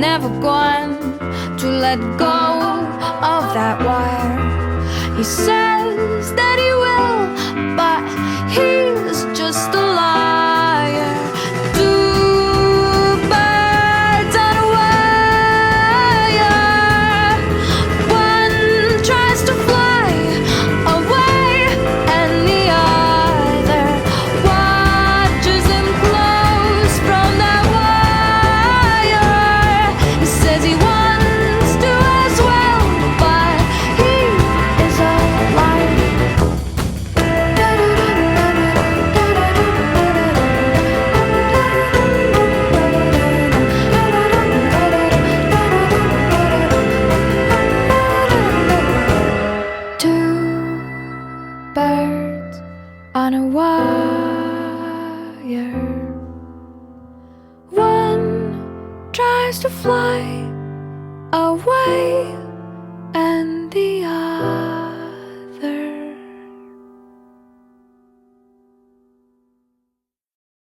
never going to let go of that wire. He says that he will, but he's just a liar. Two birds on a wire. One tries to fly away, and the other watches him close from that wire. He says he wants to as well, but he is a liar. Two birds on a wire. One tries to fly away,